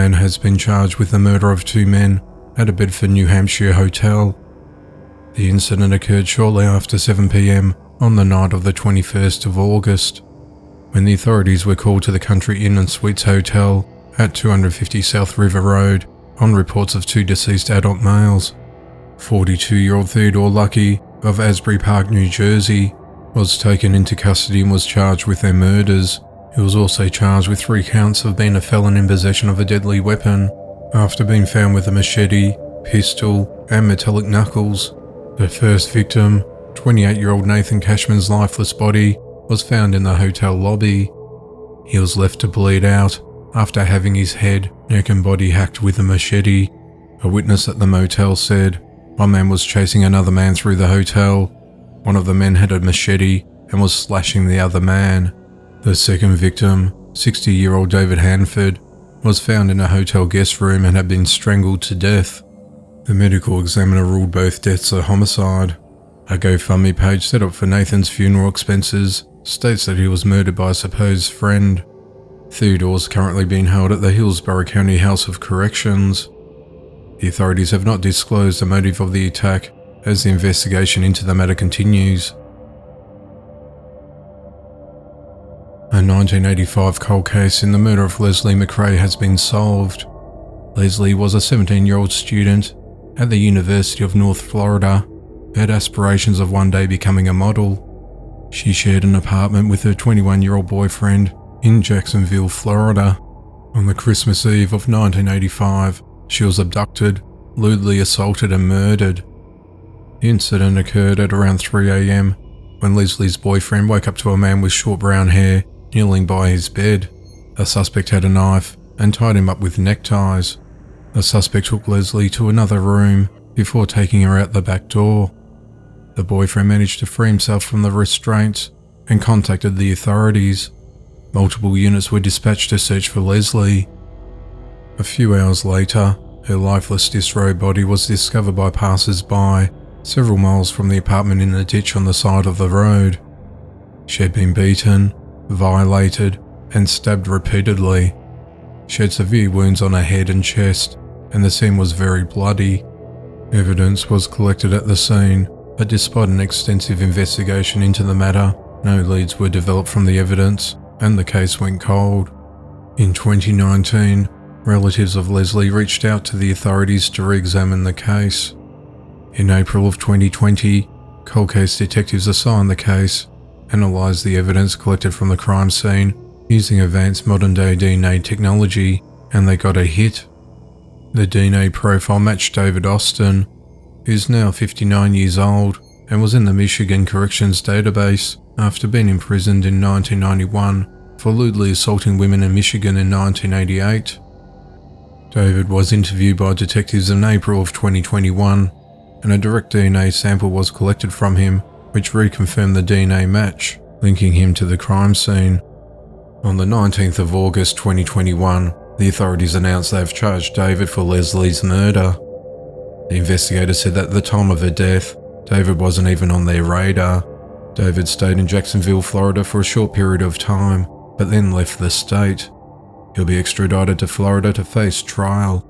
man has been charged with the murder of 2 men at a Bedford, New Hampshire hotel. The incident occurred shortly after 7 p.m. on the night of the 21st of August, when the authorities were called to the Country Inn and Suites Hotel at 250 South River Road on reports of 2 deceased adult males. 42-year-old Theodore Lucky of Asbury Park, New Jersey, was taken into custody and was charged with their murders. He was also charged with 3 counts of being a felon in possession of a deadly weapon after being found with a machete, pistol, and metallic knuckles. The first victim, 28-year-old Nathan Cashman's lifeless body, was found in the hotel lobby. He was left to bleed out after having his head, neck and body hacked with a machete. A witness at the motel said, "One man was chasing another man through the hotel. One of the men had a machete and was slashing the other man." The second victim, 60-year-old David Hanford, was found in a hotel guest room and had been strangled to death. The medical examiner ruled both deaths a homicide. A GoFundMe page set up for Nathan's funeral expenses states that he was murdered by a supposed friend. Theodore is currently being held at the Hillsborough County House of Corrections. The authorities have not disclosed the motive of the attack as the investigation into the matter continues. A 1985 cold case in the murder of Leslie McCray has been solved. Leslie was a 17-year-old student at the University of North Florida who had aspirations of one day becoming a model. She shared an apartment with her 21-year-old boyfriend in Jacksonville, Florida. On the Christmas Eve of 1985, she was abducted, lewdly assaulted and murdered. The incident occurred at around 3 a.m. when Leslie's boyfriend woke up to a man with short brown hair kneeling by his bed. The suspect had a knife and tied him up with neckties. The suspect took Leslie to another room before taking her out the back door. The boyfriend managed to free himself from the restraints and contacted the authorities. Multiple units were dispatched to search for Leslie. A few hours later, her lifeless disrobed body was discovered by passers-by several miles from the apartment in a ditch on the side of the road. She had been beaten, violated, and stabbed repeatedly. She had severe wounds on her head and chest, and the scene was very bloody. Evidence was collected at the scene, but despite an extensive investigation into the matter, no leads were developed from the evidence, and the case went cold. In 2019, relatives of Leslie reached out to the authorities to re-examine the case. In April of 2020, cold case detectives assigned the case, analysed the evidence collected from the crime scene using advanced modern-day DNA technology, and they got a hit. The DNA profile matched David Austin, who's now 59 years old and was in the Michigan Corrections Database after being imprisoned in 1991 for lewdly assaulting women in Michigan in 1988. David was interviewed by detectives in April of 2021, and a direct DNA sample was collected from him, which reconfirmed the DNA match, linking him to the crime scene. On the 19th of August 2021, the authorities announced they have charged David for Leslie's murder. The investigator said that at the time of her death, David wasn't even on their radar. David stayed in Jacksonville, Florida for a short period of time, but then left the state. He'll be extradited to Florida to face trial.